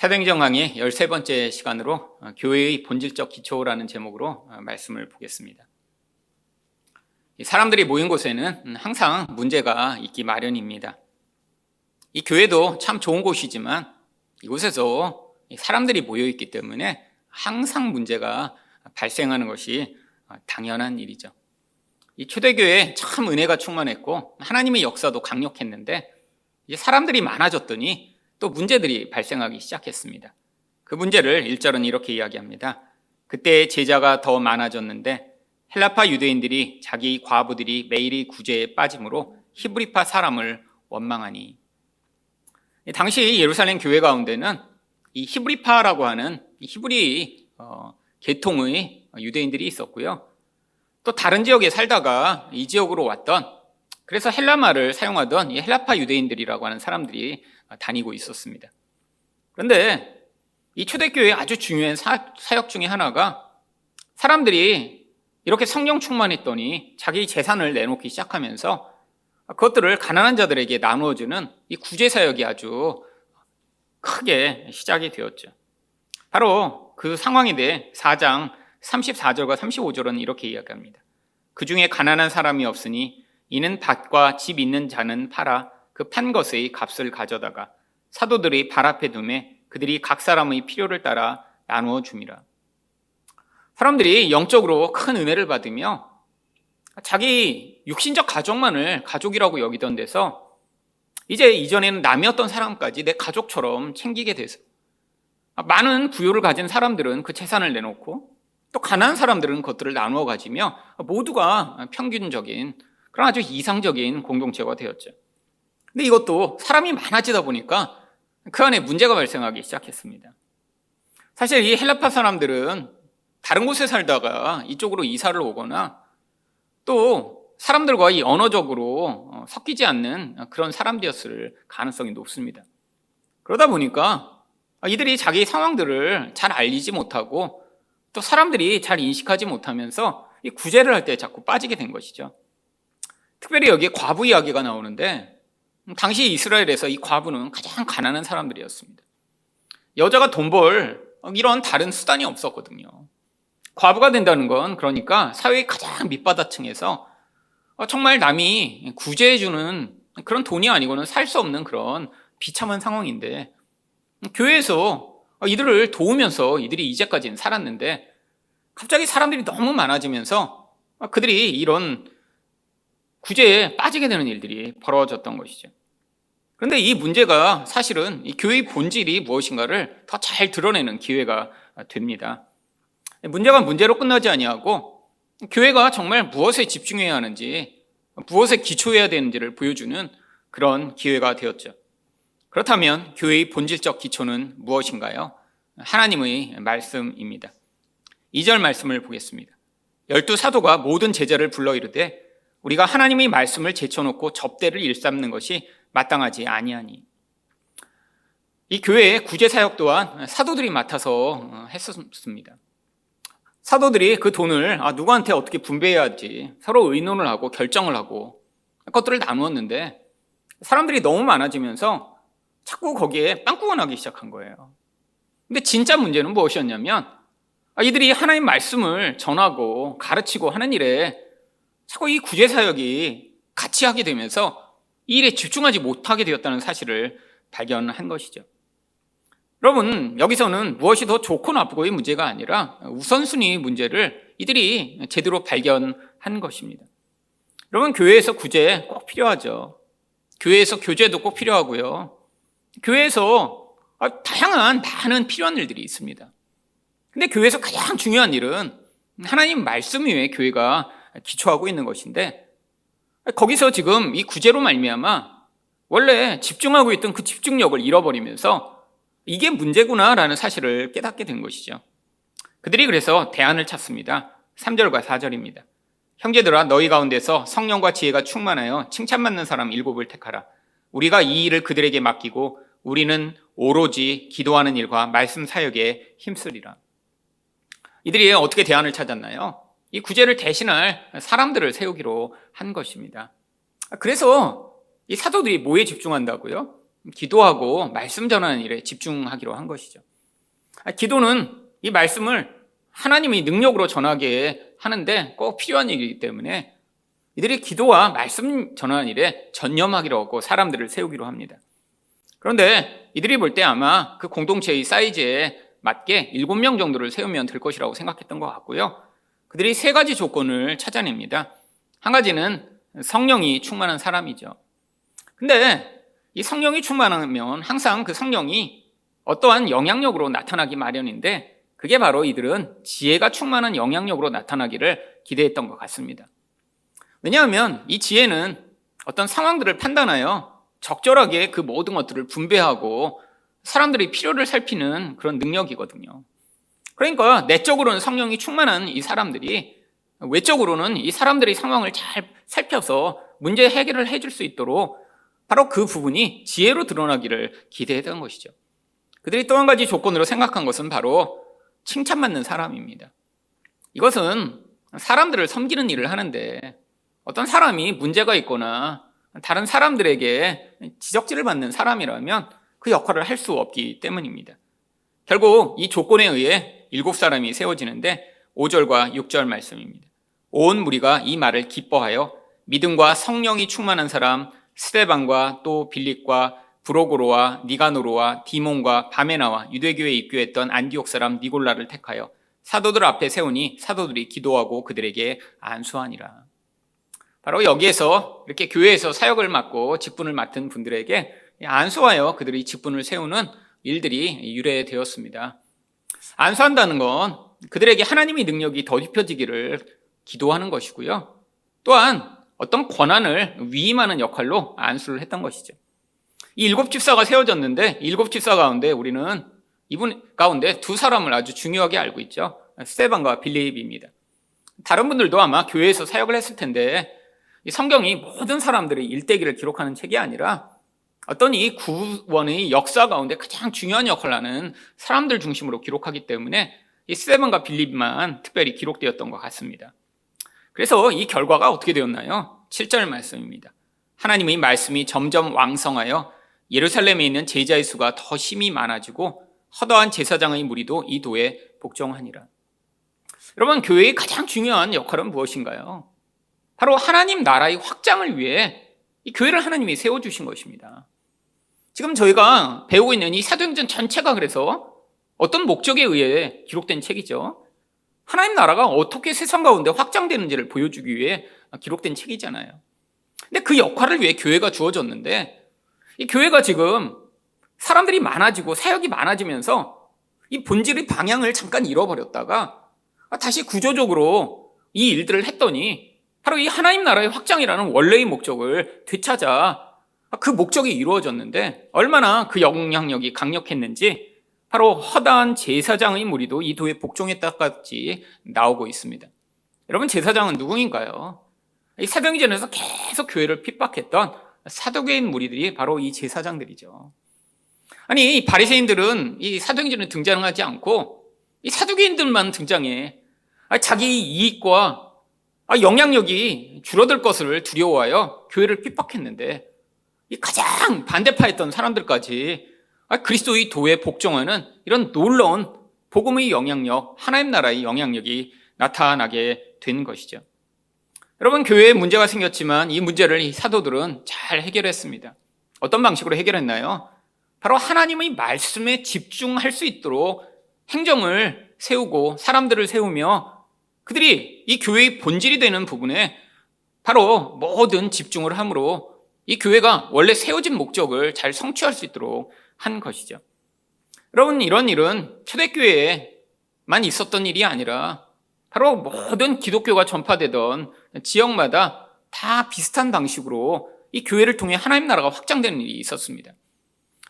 사도행전 강의 13번째 시간으로 교회의 본질적 기초라는 제목으로 말씀을 보겠습니다. 사람들이 모인 곳에는 항상 문제가 있기 마련입니다. 이 교회도 참 좋은 곳이지만 이곳에서 사람들이 모여 있기 때문에 항상 문제가 발생하는 것이 당연한 일이죠. 이 초대교회에 참 은혜가 충만했고 하나님의 역사도 강력했는데 이제 사람들이 많아졌더니 또 문제들이 발생하기 시작했습니다. 그 문제를 1절은 이렇게 이야기합니다. 그때 제자가 더 많아졌는데 헬라파 유대인들이 자기 과부들이 매일이 구제에 빠짐으로 히브리파 사람을 원망하니. 당시 예루살렘 교회 가운데는 이 히브리파라고 하는 히브리 계통의 유대인들이 있었고요. 또 다른 지역에 살다가 이 지역으로 왔던, 그래서 헬라말을 사용하던 이 헬라파 유대인들이라고 하는 사람들이 다니고 있었습니다. 그런데 이 초대교회의 아주 중요한 사역 중에 하나가 사람들이 이렇게 성령 충만했더니 자기 재산을 내놓기 시작하면서 그것들을 가난한 자들에게 나누어주는 이 구제 사역이 아주 크게 시작이 되었죠. 바로 그 상황에 대해 4장 34절과 35절은 이렇게 이야기합니다. 그 중에 가난한 사람이 없으니 이는 밭과 집 있는 자는 팔아 그 판 것의 값을 가져다가 사도들이 발 앞에 두매 그들이 각 사람의 필요를 따라 나누어 줌이라. 사람들이 영적으로 큰 은혜를 받으며 자기 육신적 가족만을 가족이라고 여기던 데서 이제 이전에는 남이었던 사람까지 내 가족처럼 챙기게 돼서 많은 부요를 가진 사람들은 그 재산을 내놓고 또 가난한 사람들은 그것들을 나누어 가지며 모두가 평균적인 그런 아주 이상적인 공동체가 되었죠. 근데 이것도 사람이 많아지다 보니까 그 안에 문제가 발생하기 시작했습니다. 사실 이 헬라파 사람들은 다른 곳에 살다가 이쪽으로 이사를 오거나 또 사람들과 이 언어적으로 섞이지 않는 그런 사람들이었을 가능성이 높습니다. 그러다 보니까 이들이 자기 상황들을 잘 알리지 못하고 또 사람들이 잘 인식하지 못하면서 이 구제를 할 때 자꾸 빠지게 된 것이죠. 특별히 여기에 과부 이야기가 나오는데 당시 이스라엘에서 이 과부는 가장 가난한 사람들이었습니다. 여자가 돈 벌 이런 다른 수단이 없었거든요. 과부가 된다는 건 그러니까 사회의 가장 밑바닥층에서 정말 남이 구제해주는 그런 돈이 아니고는 살 수 없는 그런 비참한 상황인데 교회에서 이들을 도우면서 이들이 이제까지는 살았는데 갑자기 사람들이 너무 많아지면서 그들이 이런 구제에 빠지게 되는 일들이 벌어졌던 것이죠. 그런데 이 문제가 사실은 이 교회의 본질이 무엇인가를 더 잘 드러내는 기회가 됩니다. 문제가 문제로 끝나지 아니하고 교회가 정말 무엇에 집중해야 하는지, 무엇에 기초해야 되는지를 보여주는 그런 기회가 되었죠. 그렇다면 교회의 본질적 기초는 무엇인가요? 하나님의 말씀입니다. 2절 말씀을 보겠습니다. 12사도가 모든 제자를 불러 이르되 우리가 하나님의 말씀을 제쳐놓고 접대를 일삼는 것이 마땅하지 아니하니. 이 교회의 구제 사역 또한 사도들이 맡아서 했었습니다. 사도들이 그 돈을 누구한테 어떻게 분배해야 할지 서로 의논을 하고 결정을 하고 그것들을 나누었는데 사람들이 너무 많아지면서 자꾸 거기에 빵꾸가 나기 시작한 거예요. 근데 진짜 문제는 무엇이었냐면 이들이 하나님 말씀을 전하고 가르치고 하는 일에 자꾸 이 구제 사역이 같이 하게 되면서 이 일에 집중하지 못하게 되었다는 사실을 발견한 것이죠. 여러분, 여기서는 무엇이 더 좋고 나쁘고의 문제가 아니라 우선순위 문제를 이들이 제대로 발견한 것입니다. 여러분, 교회에서 구제 꼭 필요하죠. 교회에서 교제도 꼭 필요하고요. 교회에서 다양한 많은 필요한 일들이 있습니다. 근데 교회에서 가장 중요한 일은 하나님 말씀 위에 교회가 기초하고 있는 것인데 거기서 지금 이 구제로 말미암아 원래 집중하고 있던 그 집중력을 잃어버리면서 이게 문제구나라는 사실을 깨닫게 된 것이죠. 그들이 그래서 대안을 찾습니다. 3절과 4절입니다. 형제들아 너희 가운데서 성령과 지혜가 충만하여 칭찬받는 사람 7을 택하라. 우리가 이 일을 그들에게 맡기고 우리는 오로지 기도하는 일과 말씀 사역에 힘쓰리라. 이들이 어떻게 대안을 찾았나요? 이 구제를 대신할 사람들을 세우기로 한 것입니다. 그래서 이 사도들이 뭐에 집중한다고요? 기도하고 말씀 전하는 일에 집중하기로 한 것이죠. 기도는 이 말씀을 하나님의 능력으로 전하게 하는데 꼭 필요한 일이기 때문에 이들이 기도와 말씀 전하는 일에 전념하기로 하고 사람들을 세우기로 합니다. 그런데 이들이 볼 때 아마 그 공동체의 사이즈에 맞게 7명 정도를 세우면 될 것이라고 생각했던 것 같고요. 그들이 3가지 조건을 찾아냅니다. 한 가지는 성령이 충만한 사람이죠. 근데 이 성령이 충만하면 항상 그 성령이 어떠한 영향력으로 나타나기 마련인데 그게 바로 이들은 지혜가 충만한 영향력으로 나타나기를 기대했던 것 같습니다. 왜냐하면 이 지혜는 어떤 상황들을 판단하여 적절하게 그 모든 것들을 분배하고 사람들의 필요를 살피는 그런 능력이거든요. 그러니까 내적으로는 성령이 충만한 이 사람들이 외적으로는 이 사람들의 상황을 잘 살펴서 문제 해결을 해줄 수 있도록 바로 그 부분이 지혜로 드러나기를 기대했던 것이죠. 그들이 또 한 가지 조건으로 생각한 것은 바로 칭찬받는 사람입니다. 이것은 사람들을 섬기는 일을 하는데 어떤 사람이 문제가 있거나 다른 사람들에게 지적질을 받는 사람이라면 그 역할을 할 수 없기 때문입니다. 결국 이 조건에 의해 7사람이 세워지는데 5절과 6절 말씀입니다. 온 무리가 이 말을 기뻐하여 믿음과 성령이 충만한 사람 스데반과 또 빌립과 브로고로와 니가노로와 디몬과 바메나와 유대교에 입교했던 안디옥 사람 니골라를 택하여 사도들 앞에 세우니 사도들이 기도하고 그들에게 안수하니라. 바로 여기에서 이렇게 교회에서 사역을 맡고 직분을 맡은 분들에게 안수하여 그들이 직분을 세우는 일들이 유래되었습니다. 안수한다는 건 그들에게 하나님의 능력이 덧입혀지기를 기도하는 것이고요. 또한 어떤 권한을 위임하는 역할로 안수를 했던 것이죠. 이 7집사가 세워졌는데 7집사 가운데 우리는 이분 가운데 2사람을 아주 중요하게 알고 있죠. 스데반과 빌립입니다. 다른 분들도 아마 교회에서 사역을 했을 텐데 이 성경이 모든 사람들의 일대기를 기록하는 책이 아니라 어떤 이 구원의 역사 가운데 가장 중요한 역할을 하는 사람들 중심으로 기록하기 때문에 이 스데반과 빌립만 특별히 기록되었던 것 같습니다. 그래서 이 결과가 어떻게 되었나요? 7절 말씀입니다. 하나님의 말씀이 점점 왕성하여 예루살렘에 있는 제자의 수가 더 심히 많아지고 허다한 제사장의 무리도 이 도에 복종하니라. 여러분, 교회의 가장 중요한 역할은 무엇인가요? 바로 하나님 나라의 확장을 위해 이 교회를 하나님이 세워주신 것입니다. 지금 저희가 배우고 있는 이 사도행전 전체가 그래서 어떤 목적에 의해 기록된 책이죠. 하나님 나라가 어떻게 세상 가운데 확장되는지를 보여주기 위해 기록된 책이잖아요. 근데 그 역할을 위해 교회가 주어졌는데 이 교회가 지금 사람들이 많아지고 사역이 많아지면서 이 본질의 방향을 잠깐 잃어버렸다가 다시 구조적으로 이 일들을 했더니 바로 이 하나님 나라의 확장이라는 원래의 목적을 되찾아 그 목적이 이루어졌는데 얼마나 그 영향력이 강력했는지 바로 허다한 제사장의 무리도 이 도에 복종했다까지 나오고 있습니다. 여러분, 제사장은 누구인가요? 이 사도행전에서 계속 교회를 핍박했던 사두개인 무리들이 바로 이 제사장들이죠. 아니, 이 바리새인들은 이 사도행전에 등장하지 않고 이 사두개인들만 등장해. 자기 이익과 영향력이 줄어들 것을 두려워하여 교회를 핍박했는데 이 가장 반대파였던 사람들까지 그리스도의 도에 복종하는 이런 놀라운 복음의 영향력, 하나님 나라의 영향력이 나타나게 된 것이죠. 여러분, 교회에 문제가 생겼지만 이 문제를 이 사도들은 잘 해결했습니다. 어떤 방식으로 해결했나요? 바로 하나님의 말씀에 집중할 수 있도록 행정을 세우고 사람들을 세우며 그들이 이 교회의 본질이 되는 부분에 바로 모든 집중을 함으로 이 교회가 원래 세워진 목적을 잘 성취할 수 있도록 한 것이죠. 여러분, 이런 일은 초대교회에만 있었던 일이 아니라 바로 모든 기독교가 전파되던 지역마다 다 비슷한 방식으로 이 교회를 통해 하나님 나라가 확장되는 일이 있었습니다.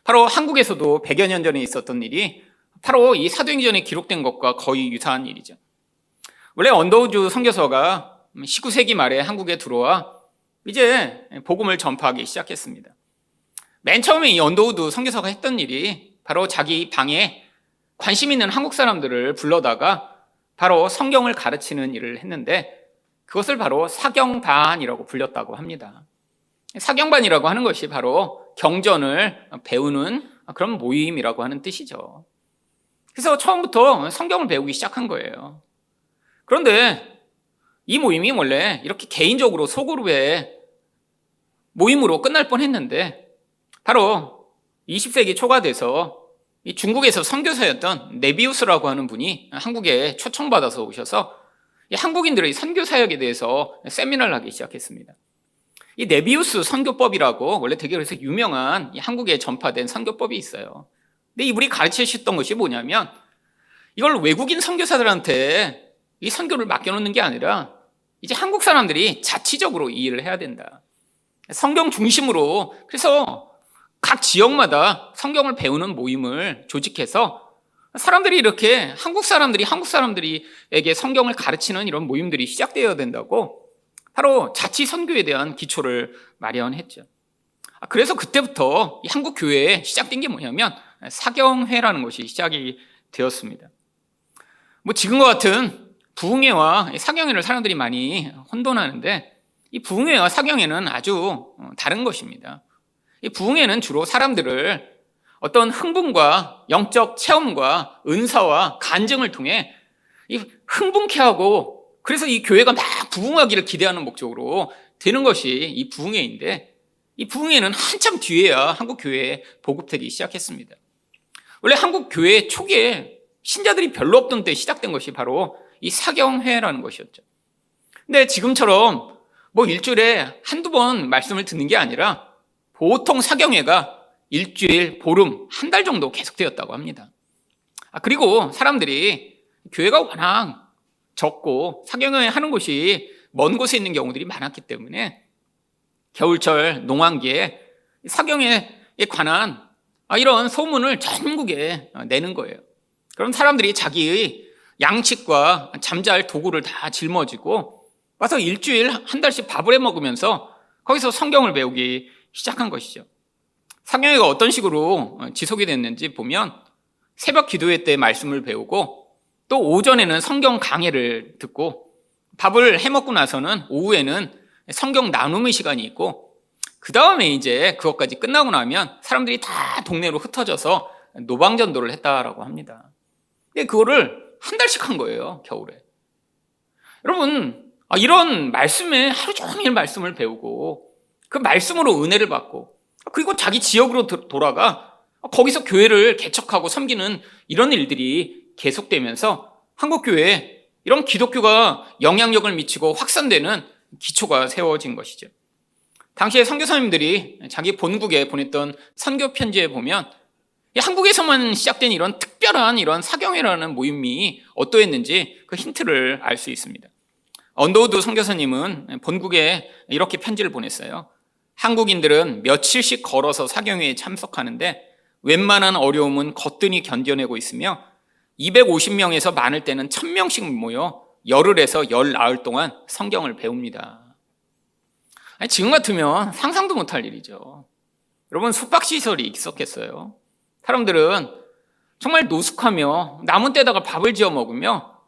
바로 한국에서도 100여 년 전에 있었던 일이 바로 이 사도행전에 기록된 것과 거의 유사한 일이죠. 원래 언더우드 선교사가 19세기 말에 한국에 들어와 이제 복음을 전파하기 시작했습니다. 맨 처음에 이 언더우드 선교사가 했던 일이 바로 자기 방에 관심 있는 한국 사람들을 불러다가 바로 성경을 가르치는 일을 했는데 그것을 바로 사경반이라고 불렸다고 합니다. 사경반이라고 하는 것이 바로 경전을 배우는 그런 모임이라고 하는 뜻이죠. 그래서 처음부터 성경을 배우기 시작한 거예요. 그런데 이 모임이 원래 이렇게 개인적으로 소그룹의 모임으로 끝날 뻔했는데 바로 20세기 초가 돼서 이 중국에서 선교사였던 네비우스라고 하는 분이 한국에 초청받아서 오셔서 이 한국인들의 선교 사역에 대해서 세미나를 하기 시작했습니다. 이 네비우스 선교법이라고 원래 되게 그래서 유명한 한국에 전파된 선교법이 있어요. 근데 이분이 가르치셨던 것이 뭐냐면 이걸 외국인 선교사들한테 이 선교를 맡겨놓는 게 아니라 이제 한국 사람들이 자치적으로 이 일을 해야 된다. 성경 중심으로 그래서 각 지역마다 성경을 배우는 모임을 조직해서 사람들이 이렇게 한국 사람들이에게 성경을 가르치는 이런 모임들이 시작되어야 된다고 바로 자치 선교에 대한 기초를 마련했죠. 그래서 그때부터 한국 교회에 시작된 게 뭐냐면 사경회라는 것이 시작이 되었습니다. 뭐 지금과 같은 부흥회와 사경회를 사람들이 많이 혼돈하는데 이 부흥회와 사경회는 아주 다른 것입니다. 이 부흥회는 주로 사람들을 어떤 흥분과 영적 체험과 은사와 간증을 통해 이 흥분케 하고 그래서 이 교회가 막 부흥하기를 기대하는 목적으로 되는 것이 이 부흥회인데 이 부흥회는 한참 뒤에야 한국 교회에 보급되기 시작했습니다. 원래 한국 교회 초기에 신자들이 별로 없던 때 시작된 것이 바로 이 사경회라는 것이었죠. 근데 지금처럼 뭐 일주일에 한두 번 말씀을 듣는 게 아니라 보통 사경회가 일주일, 보름, 한 달 정도 계속되었다고 합니다. 그리고 사람들이 교회가 워낙 적고 사경회 하는 곳이 먼 곳에 있는 경우들이 많았기 때문에 겨울철 농한기에 사경회에 관한 이런 소문을 전국에 내는 거예요. 그럼 사람들이 자기의 양식과 잠잘 도구를 다 짊어지고 와서 일주일 한 달씩 밥을 해 먹으면서 거기서 성경을 배우기 시작한 것이죠. 사경회가 어떤 식으로 지속이 됐는지 보면 새벽 기도회 때 말씀을 배우고 또 오전에는 성경 강해를 듣고 밥을 해먹고 나서는 오후에는 성경 나눔의 시간이 있고 그 다음에 이제 그것까지 끝나고 나면 사람들이 다 동네로 흩어져서 노방전도를 했다라고 합니다. 근데 그거를 한 달씩 한 거예요, 겨울에. 여러분, 이런 말씀에 하루 종일 말씀을 배우고 그 말씀으로 은혜를 받고 그리고 자기 지역으로 돌아가 거기서 교회를 개척하고 섬기는 이런 일들이 계속되면서 한국교회에 이런 기독교가 영향력을 미치고 확산되는 기초가 세워진 것이죠. 당시에 선교사님들이 자기 본국에 보냈던 선교 편지에 보면 한국에서만 시작된 이런 특별한 이런 사경회라는 모임이 어떠했는지 그 힌트를 알 수 있습니다. 언더우드 선교사님은 본국에 이렇게 편지를 보냈어요. 한국인들은 며칠씩 걸어서 사경회에 참석하는데 웬만한 어려움은 거뜬히 견뎌내고 있으며 250명에서 많을 때는 1000명씩 모여 열흘에서 열나흘 동안 성경을 배웁니다. 지금 같으면 상상도 못할 일이죠. 여러분, 숙박시설이 있었겠어요? 사람들은 정말 노숙하며 남은 때다가 밥을 지어 먹으며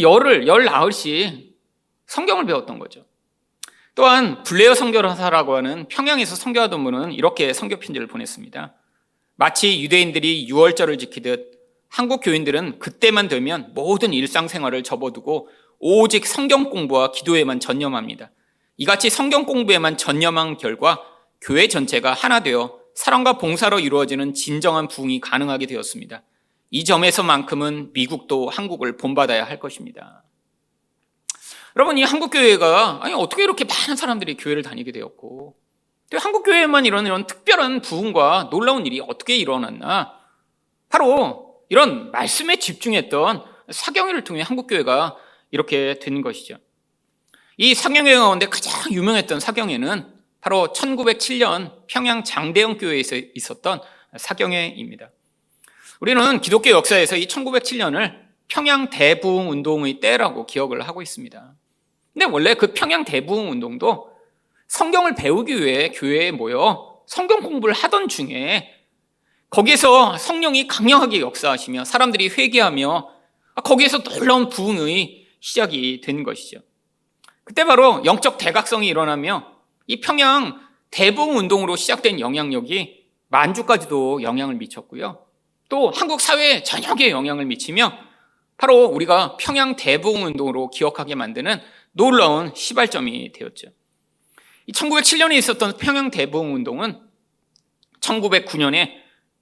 열흘, 열나흘씩 성경을 배웠던 거죠. 또한 블레어 선교사라고 하는 평양에서 선교하던 분은 이렇게 선교 편지를 보냈습니다. 마치 유대인들이 유월절을 지키듯 한국 교인들은 그때만 되면 모든 일상생활을 접어두고 오직 성경 공부와 기도에만 전념합니다. 이같이 성경 공부에만 전념한 결과 교회 전체가 하나 되어 사랑과 봉사로 이루어지는 진정한 부흥이 가능하게 되었습니다. 이 점에서만큼은 미국도 한국을 본받아야 할 것입니다. 여러분, 이 한국교회가 어떻게 이렇게 많은 사람들이 교회를 다니게 되었고 또 한국교회에만 이런 특별한 부흥과 놀라운 일이 어떻게 일어났나? 바로 이런 말씀에 집중했던 사경회를 통해 한국교회가 이렇게 된 것이죠. 이 사경회 가운데 가장 유명했던 사경회는 바로 1907년 평양 장대영 교회에서 있었던 사경회입니다. 우리는 기독교 역사에서 이 1907년을 평양 대부흥 운동의 때라고 기억을 하고 있습니다. 근데 원래 그 평양 대부흥 운동도 성경을 배우기 위해 교회에 모여 성경 공부를 하던 중에 거기에서 성령이 강력하게 역사하시며 사람들이 회개하며 거기에서 놀라운 부흥의 시작이 된 것이죠. 그때 바로 영적 대각성이 일어나며 이 평양 대부흥 운동으로 시작된 영향력이 만주까지도 영향을 미쳤고요. 또 한국 사회에 전역에 영향을 미치며 바로 우리가 평양 대부흥 운동으로 기억하게 만드는 놀라운 시발점이 되었죠. 1907년에 있었던 평양 대부흥 운동은 1909년에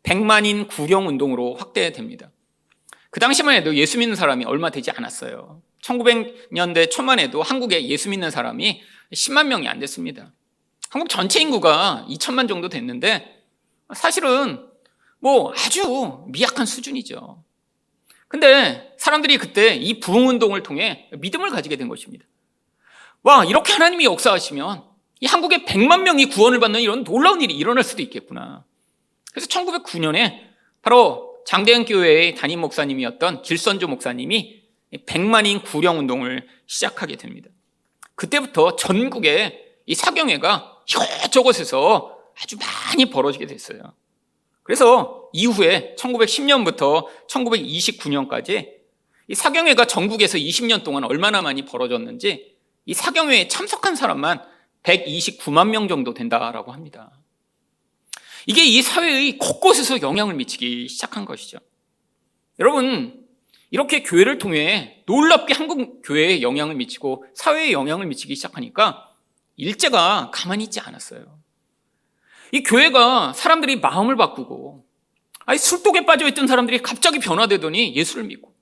100만인 구령 운동으로 확대됩니다. 그 당시만 해도 예수 믿는 사람이 얼마 되지 않았어요. 1900년대 초만 해도 한국에 예수 믿는 사람이 10만 명이 안 됐습니다. 한국 전체 인구가 2천만 정도 됐는데 사실은 아주 미약한 수준이죠. 근데 사람들이 그때 이 부흥운동을 통해 믿음을 가지게 된 것입니다. 와, 이렇게 하나님이 역사하시면 이 한국에 100만 명이 구원을 받는 이런 놀라운 일이 일어날 수도 있겠구나. 그래서 1909년에 바로 장대현 교회의 담임 목사님이었던 길선조 목사님이 100만인 구령 운동을 시작하게 됩니다. 그때부터 전국에 이 사경회가 이곳저곳에서 아주 많이 벌어지게 됐어요. 그래서 이후에 1910년부터 1929년까지 이 사경회가 전국에서 20년 동안 얼마나 많이 벌어졌는지 이 사경회에 참석한 사람만 129만 명 정도 된다라고 합니다. 이게 이 사회의 곳곳에서 영향을 미치기 시작한 것이죠. 여러분, 이렇게 교회를 통해 놀랍게 한국 교회에 영향을 미치고 사회에 영향을 미치기 시작하니까 일제가 가만히 있지 않았어요. 이 교회가 사람들이 마음을 바꾸고 술독에 빠져있던 사람들이 갑자기 변화되더니 예수를 믿고,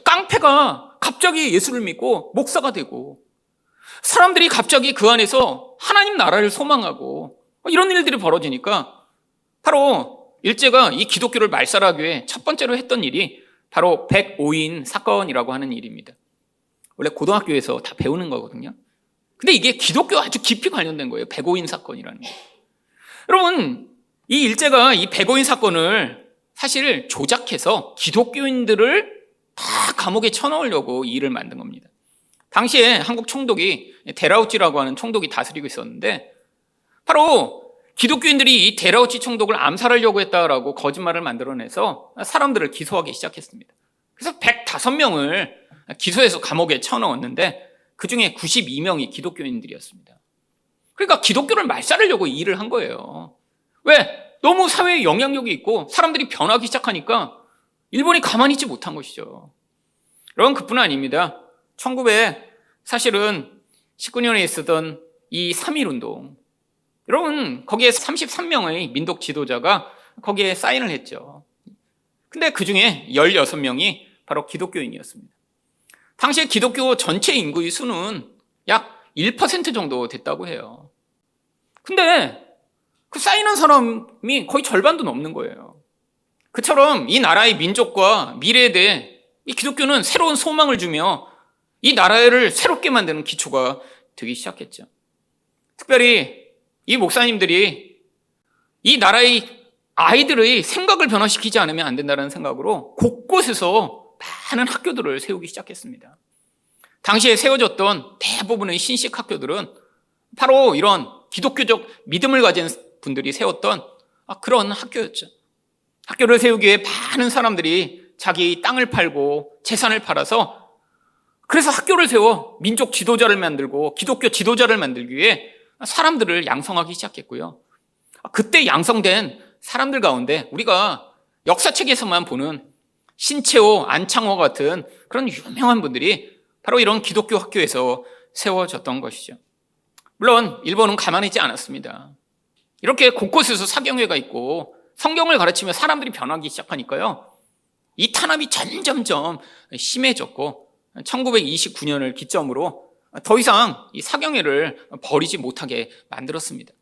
깡패가 갑자기 예수를 믿고 목사가 되고, 사람들이 갑자기 그 안에서 하나님 나라를 소망하고 이런 일들이 벌어지니까 바로 일제가 이 기독교를 말살하기 위해 첫 번째로 했던 일이 바로 105인 사건이라고 하는 일입니다. 원래 고등학교에서 다 배우는 거거든요. 근데 이게 기독교와 아주 깊이 관련된 거예요. 105인 사건이라는 거. 여러분, 이 일제가 이 105인 사건을 사실 조작해서 기독교인들을 다 감옥에 쳐넣으려고 이 일을 만든 겁니다. 당시에 한국 총독이 데라우치라고 하는 총독이 다스리고 있었는데 바로 기독교인들이 이 데라우치 총독을 암살하려고 했다라고 거짓말을 만들어내서 사람들을 기소하기 시작했습니다. 그래서 105명을 기소해서 감옥에 쳐넣었는데 그중에 92명이 기독교인들이었습니다. 그러니까 기독교를 말살하려고 이 일을 한 거예요. 왜? 너무 사회에 영향력이 있고 사람들이 변하기 시작하니까 일본이 가만히 있지 못한 것이죠. 여러분, 그뿐 아닙니다. 사실은 19년에 있었던 이 3.1운동, 여러분, 거기에 33명의 민족 지도자가 거기에 사인을 했죠. 근데 그 중에 16명이 바로 기독교인이었습니다. 당시에 기독교 전체 인구의 수는 약 1% 정도 됐다고 해요. 근데 그 사인한 사람이 거의 절반도 넘는 거예요. 그처럼 이 나라의 민족과 미래에 대해 이 기독교는 새로운 소망을 주며 이 나라를 새롭게 만드는 기초가 되기 시작했죠. 특별히 이 목사님들이 이 나라의 아이들의 생각을 변화시키지 않으면 안 된다는 생각으로 곳곳에서 많은 학교들을 세우기 시작했습니다. 당시에 세워졌던 대부분의 신식 학교들은 바로 이런 기독교적 믿음을 가진 분들이 세웠던 그런 학교였죠. 학교를 세우기 위해 많은 사람들이 자기 땅을 팔고 재산을 팔아서, 그래서 학교를 세워 민족 지도자를 만들고 기독교 지도자를 만들기 위해 사람들을 양성하기 시작했고요. 그때 양성된 사람들 가운데 우리가 역사책에서만 보는 신채호, 안창호 같은 그런 유명한 분들이 바로 이런 기독교 학교에서 세워졌던 것이죠. 물론 일본은 가만히 있지 않았습니다. 이렇게 곳곳에서 사경회가 있고 성경을 가르치며 사람들이 변하기 시작하니까요, 이 탄압이 점점점 심해졌고 1929년을 기점으로 더 이상 이 사경회를 벌이지 못하게 만들었습니다.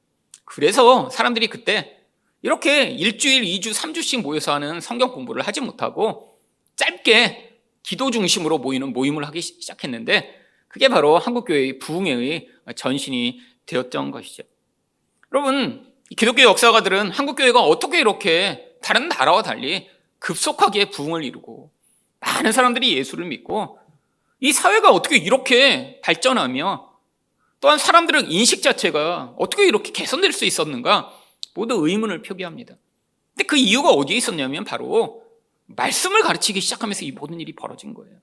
그래서 사람들이 그때 이렇게 일주일, 2주, 3주씩 모여서 하는 성경 공부를 하지 못하고 짧게 기도 중심으로 모이는 모임을 하기 시작했는데 그게 바로 한국교회의 부흥회의 전신이 되었던 것이죠. 여러분, 기독교 역사가들은 한국교회가 어떻게 이렇게 다른 나라와 달리 급속하게 부흥을 이루고 많은 사람들이 예수를 믿고 이 사회가 어떻게 이렇게 발전하며 또한 사람들의 인식 자체가 어떻게 이렇게 개선될 수 있었는가 모두 의문을 표기합니다. 근데 그 이유가 어디에 있었냐면 바로 말씀을 가르치기 시작하면서 이 모든 일이 벌어진 거예요.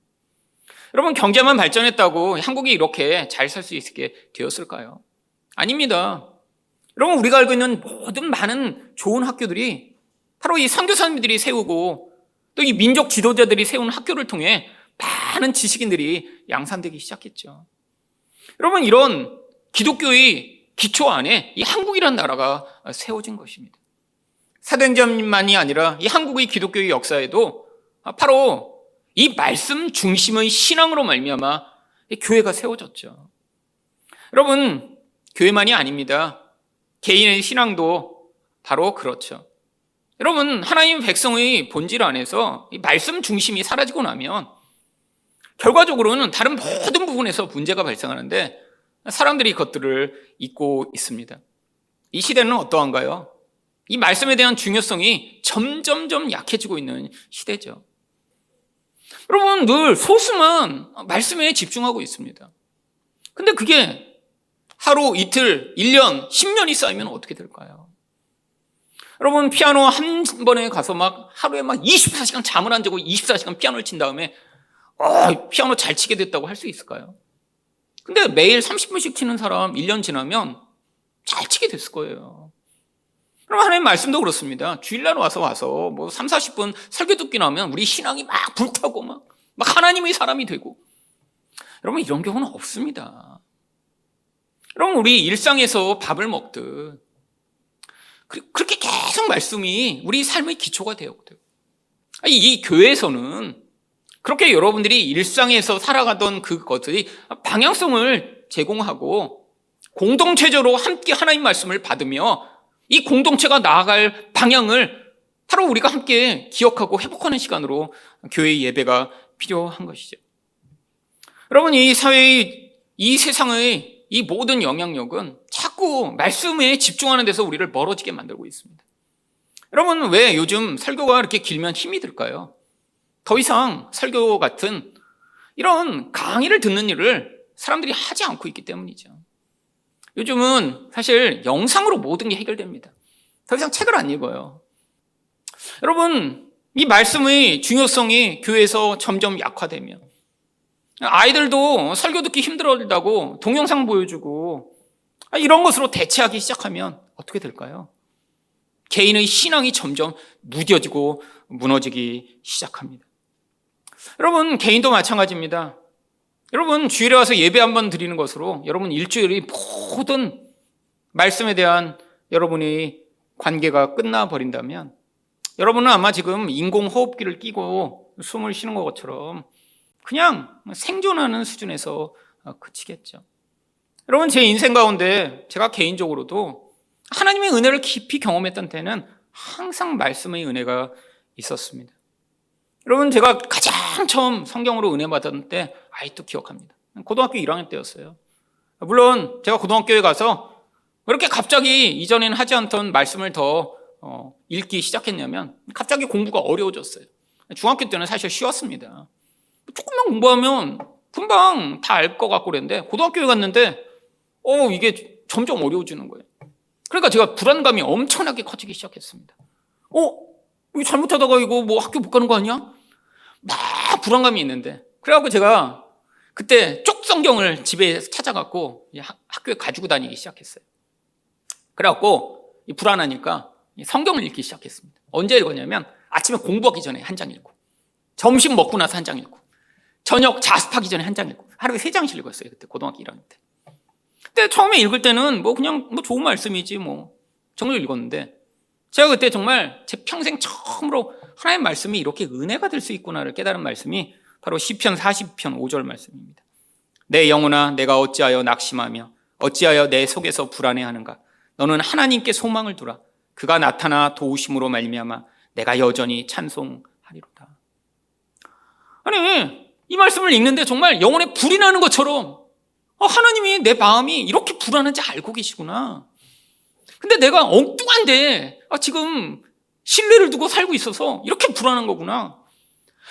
여러분, 경제만 발전했다고 한국이 이렇게 잘 살 수 있게 되었을까요? 아닙니다. 여러분, 우리가 알고 있는 모든 많은 좋은 학교들이 바로 이 선교사님들이 세우고 또 이 민족 지도자들이 세운 학교를 통해 많은 지식인들이 양산되기 시작했죠. 여러분, 이런 기독교의 기초 안에 이 한국이라는 나라가 세워진 것입니다. 사도행전만이 아니라 이 한국의 기독교의 역사에도 바로 이 말씀 중심의 신앙으로 말미암아 교회가 세워졌죠. 여러분, 교회만이 아닙니다. 개인의 신앙도 바로 그렇죠. 여러분, 하나님 백성의 본질 안에서 이 말씀 중심이 사라지고 나면 결과적으로는 다른 모든 부분에서 문제가 발생하는데 사람들이 그것들을 잊고 있습니다. 이 시대는 어떠한가요? 이 말씀에 대한 중요성이 점점점 약해지고 있는 시대죠. 여러분, 늘 소수만 말씀에 집중하고 있습니다. 근데 그게 하루, 이틀, 1년, 10년이 쌓이면 어떻게 될까요? 여러분, 피아노 한 번에 가서 막 하루에 막 24시간 잠을 안 자고 24시간 피아노를 친 다음에 피아노 잘 치게 됐다고 할 수 있을까요? 근데 매일 30분씩 치는 사람 1년 지나면 잘 치게 됐을 거예요. 그럼 하나님 말씀도 그렇습니다. 주일날 와서 뭐 3, 40분 설교 듣기 나면 우리 신앙이 막 불타고 막 하나님의 사람이 되고. 여러분, 이런 경우는 없습니다. 여러분, 우리 일상에서 밥을 먹듯 그렇게 계속 말씀이 우리 삶의 기초가 되었거든요. 이 교회에서는 그렇게 여러분들이 일상에서 살아가던 그것들이 방향성을 제공하고 공동체적으로 함께 하나님 말씀을 받으며 이 공동체가 나아갈 방향을 바로 우리가 함께 기억하고 회복하는 시간으로 교회의 예배가 필요한 것이죠. 여러분, 이 사회의, 이 세상의 이 모든 영향력은 자꾸 말씀에 집중하는 데서 우리를 멀어지게 만들고 있습니다. 여러분, 왜 요즘 설교가 이렇게 길면 힘이 들까요? 더 이상 설교 같은 이런 강의를 듣는 일을 사람들이 하지 않고 있기 때문이죠. 요즘은 사실 영상으로 모든 게 해결됩니다. 더 이상 책을 안 읽어요. 여러분, 이 말씀의 중요성이 교회에서 점점 약화되며 아이들도 설교 듣기 힘들다고 동영상 보여주고 이런 것으로 대체하기 시작하면 어떻게 될까요? 개인의 신앙이 점점 무뎌지고 무너지기 시작합니다. 여러분, 개인도 마찬가지입니다. 여러분, 주일에 와서 예배 한번 드리는 것으로 여러분 일주일의 모든 말씀에 대한 여러분의 관계가 끝나버린다면 여러분은 아마 지금 인공호흡기를 끼고 숨을 쉬는 것처럼 그냥 생존하는 수준에서 그치겠죠. 여러분, 제 인생 가운데 제가 개인적으로도 하나님의 은혜를 깊이 경험했던 때는 항상 말씀의 은혜가 있었습니다. 여러분, 제가 가장 처음 성경으로 은혜 받았던 때 아직도 기억합니다. 고등학교 1학년 때였어요. 물론 제가 고등학교에 가서 왜 이렇게 갑자기 이전에는 하지 않던 말씀을 더 읽기 시작했냐면 갑자기 공부가 어려워졌어요. 중학교 때는 사실 쉬웠습니다. 조금만 공부하면 금방 다 알 것 같고 그랬는데 고등학교에 갔는데 이게 점점 어려워지는 거예요. 그러니까 제가 불안감이 엄청나게 커지기 시작했습니다. 이거 잘못하다가 이거 뭐 학교 못 가는 거 아니야? 막 불안감이 있는데 그래갖고 제가 그때 쪽 성경을 집에 찾아갖고 학교에 가지고 다니기 시작했어요. 그래갖고 불안하니까 성경을 읽기 시작했습니다. 언제 읽었냐면 아침에 공부하기 전에 한 장 읽고 점심 먹고 나서 한 장 읽고 저녁 자습하기 전에 한 장 읽고 하루에 3장씩 읽었어요. 그때 고등학교 1학년 때. 근데 처음에 읽을 때는 그냥 좋은 말씀이지 정도 읽었는데 제가 그때 정말 제 평생 처음으로 하나님의 말씀이 이렇게 은혜가 될 수 있구나를 깨달은 말씀이 바로 시편 40편 5절 말씀입니다. 내 영혼아, 내가 어찌하여 낙심하며 어찌하여 내 속에서 불안해하는가? 너는 하나님께 소망을 두라. 그가 나타나 도우심으로 말미암아 내가 여전히 찬송하리로다. 아니, 이 말씀을 읽는데 정말 영혼에 불이 나는 것처럼 하나님이 내 마음이 이렇게 불안한지 알고 계시구나. 근데 내가 엉뚱한데 지금 신뢰를 두고 살고 있어서 이렇게 불안한 거구나.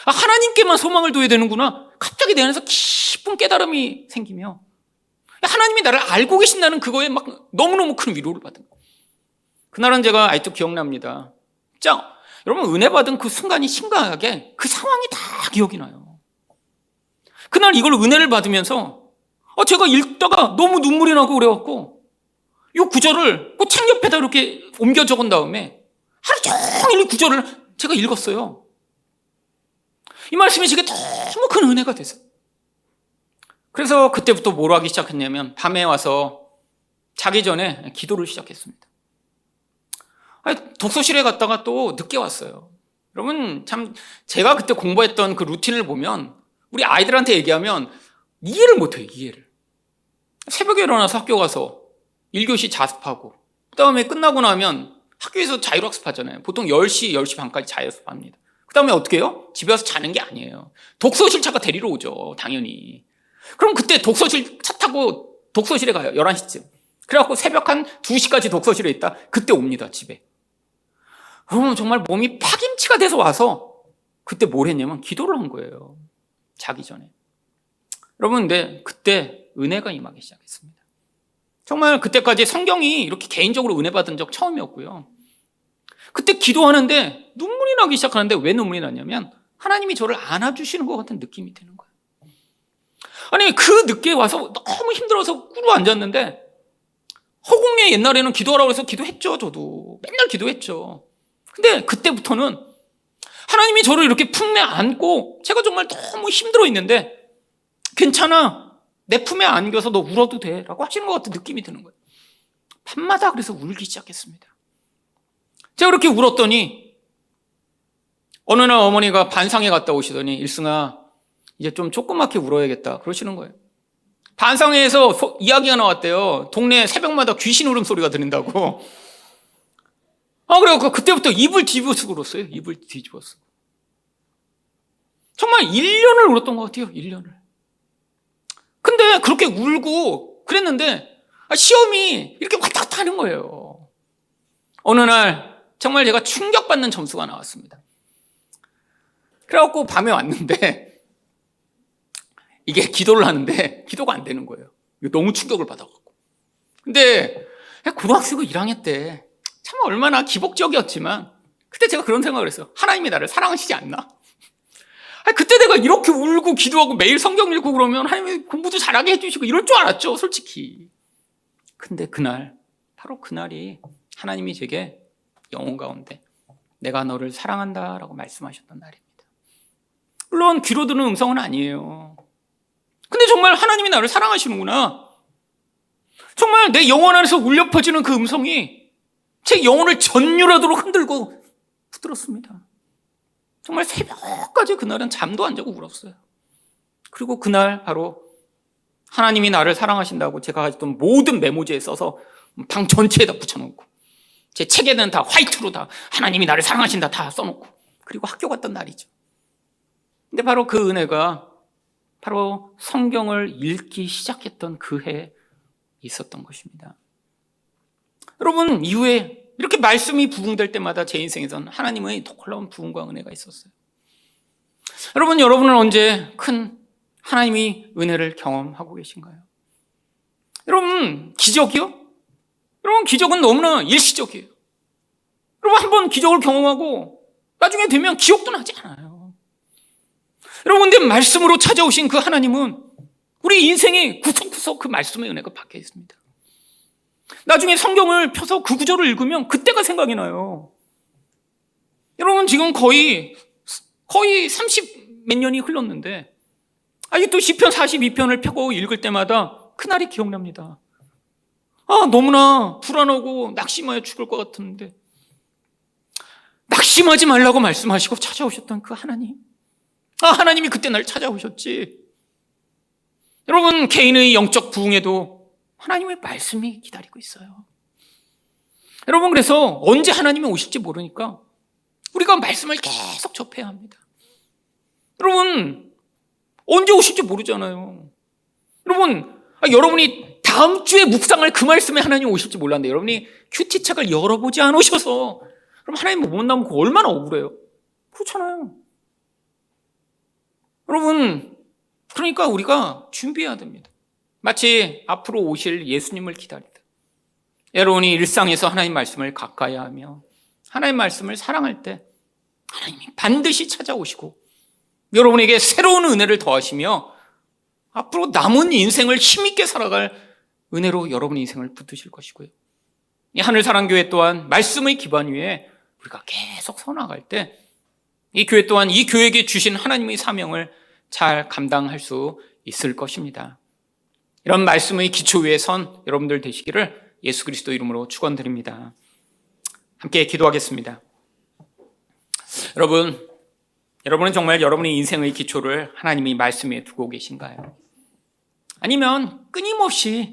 하나님께만 소망을 둬야 되는구나. 갑자기 내 안에서 깊은 깨달음이 생기며 하나님이 나를 알고 계신다는 그거에 막 너무너무 큰 위로를 받은 거예요. 그날은 제가 아직도 기억납니다. 진짜 여러분, 은혜 받은 그 순간이 심각하게 그 상황이 다 기억이 나요. 그날 이걸 은혜를 받으면서 제가 읽다가 너무 눈물이 나고 그래갖고 이 구절을 그 책 옆에다 이렇게 옮겨 적은 다음에 하루 종일 이 구절을 제가 읽었어요. 이 말씀이 제게 너무 큰 은혜가 돼서. 그래서 그때부터 뭘 하기 시작했냐면 밤에 와서 자기 전에 기도를 시작했습니다. 독서실에 갔다가 또 늦게 왔어요. 여러분, 참 제가 그때 공부했던 그 루틴을 보면 우리 아이들한테 얘기하면 이해를 못해요. 이해를. 새벽에 일어나서 학교 가서 1교시 자습하고 그 다음에 끝나고 나면 학교에서 자율학습하잖아요. 보통 10시, 10시 반까지 자율학습합니다. 그 다음에 어떻게 해요? 집에 와서 자는 게 아니에요. 독서실 차가 데리러 오죠. 당연히. 그럼 그때 독서실 차 타고 독서실에 가요. 11시쯤. 그래갖고 새벽 한 2시까지 독서실에 있다. 그때 옵니다. 집에. 그러면 정말 몸이 파김치가 돼서 와서 그때 뭘 했냐면 기도를 한 거예요. 자기 전에. 여러분, 근데 그때 은혜가 임하기 시작했습니다. 정말 그때까지 성경이 이렇게 개인적으로 은혜 받은 적 처음이었고요. 그때 기도하는데 눈물이 나기 시작하는데 왜 눈물이 나냐면 하나님이 저를 안아주시는 것 같은 느낌이 드는 거예요. 아니, 그 늦게 와서 너무 힘들어서 꿇어 앉았는데 허공에 옛날에는 기도하라고 해서 기도했죠. 저도 맨날 기도했죠. 근데 그때부터는 하나님이 저를 이렇게 품에 안고 제가 정말 너무 힘들어 있는데 괜찮아, 내 품에 안겨서 너 울어도 돼 라고 하시는 것 같은 느낌이 드는 거예요. 밤마다 그래서 울기 시작했습니다. 제가 그렇게 울었더니 어느 날 어머니가 반상에 갔다 오시더니 일승아, 이제 좀 조그맣게 울어야겠다 그러시는 거예요. 반상회에서 이야기가 나왔대요. 동네 새벽마다 귀신 울음소리가 들린다고. 그래갖고 그때부터 입을 뒤집어서 울었어요. 입을 뒤집어서. 정말 1년을 울었던 것 같아요. 1년을. 근데 그렇게 울고 그랬는데 시험이 이렇게 왔다 갔다 하는 거예요. 어느 날 정말 제가 충격받는 점수가 나왔습니다. 그래갖고 밤에 왔는데 이게 기도를 하는데 기도가 안 되는 거예요. 너무 충격을 받아갖고. 근데 고등학생이 1학년 때 참 얼마나 기복적이었지만 그때 제가 그런 생각을 했어요. 하나님이 나를 사랑하시지 않나? 그때 내가 이렇게 울고 기도하고 매일 성경 읽고 그러면 하나님이 공부도 잘하게 해주시고 이럴 줄 알았죠, 솔직히. 근데 그날, 바로 그날이 하나님이 제게 영혼 가운데 내가 너를 사랑한다라고 말씀하셨던 날입니다. 물론 귀로 듣는 음성은 아니에요. 근데 정말 하나님이 나를 사랑하시는구나. 정말 내 영혼 안에서 울려 퍼지는 그 음성이 제 영혼을 전율하도록 흔들고 붙들었습니다. 정말 새벽까지 그날은 잠도 안 자고 울었어요. 그리고 그날 바로 하나님이 나를 사랑하신다고 제가 가졌던 모든 메모지에 써서 방 전체에다 붙여놓고 제 책에는 다 화이트로 다 하나님이 나를 사랑하신다 다 써놓고 그리고 학교 갔던 날이죠. 근데 바로 그 은혜가 바로 성경을 읽기 시작했던 그 해에 있었던 것입니다. 여러분, 이후에 이렇게 말씀이 부흥될 때마다 제 인생에서는 하나님의 놀라운 부흥과 은혜가 있었어요. 여러분은 언제 큰 하나님의 은혜를 경험하고 계신가요? 여러분, 기적이요? 여러분, 기적은 너무나 일시적이에요. 여러분, 한번 기적을 경험하고 나중에 되면 기억도 나지 않아요. 여러분, 근데 말씀으로 찾아오신 그 하나님은 우리 인생이 구석구석 그 말씀의 은혜가 박혀 있습니다. 나중에 성경을 펴서 그 구절을 읽으면 그때가 생각이 나요. 여러분, 지금 거의 30 몇 년이 흘렀는데 아직도 시편 42편을 펴고 읽을 때마다 그날이 기억납니다. 너무나 불안하고 낙심하여 죽을 것 같았는데 낙심하지 말라고 말씀하시고 찾아오셨던 그 하나님. 하나님이 그때 날 찾아오셨지. 여러분, 개인의 영적 부흥에도 하나님의 말씀이 기다리고 있어요. 여러분, 그래서 언제 하나님이 오실지 모르니까 우리가 말씀을 계속 접해야 합니다. 여러분, 언제 오실지 모르잖아요. 여러분이 다음 주에 묵상할 그 말씀에 하나님 오실지 몰랐는데 여러분이 큐티책을 열어보지 않으셔서 그럼 하나님 못 나면 얼마나 억울해요. 그렇잖아요. 여러분, 그러니까 우리가 준비해야 됩니다. 마치 앞으로 오실 예수님을 기다리듯 여러분이 일상에서 하나님 말씀을 가까이 하며 하나님 말씀을 사랑할 때 하나님이 반드시 찾아오시고 여러분에게 새로운 은혜를 더하시며 앞으로 남은 인생을 힘있게 살아갈 은혜로 여러분의 인생을 붙드실 것이고요. 이 하늘사랑교회 또한 말씀의 기반 위에 우리가 계속 서나갈 때 이 교회 또한 이 교회에게 주신 하나님의 사명을 잘 감당할 수 있을 것입니다. 이런 말씀의 기초 위에 선 여러분들 되시기를 예수 그리스도 이름으로 축원드립니다. 함께 기도하겠습니다. 여러분은 정말 여러분의 인생의 기초를 하나님의 말씀에 두고 계신가요? 아니면 끊임없이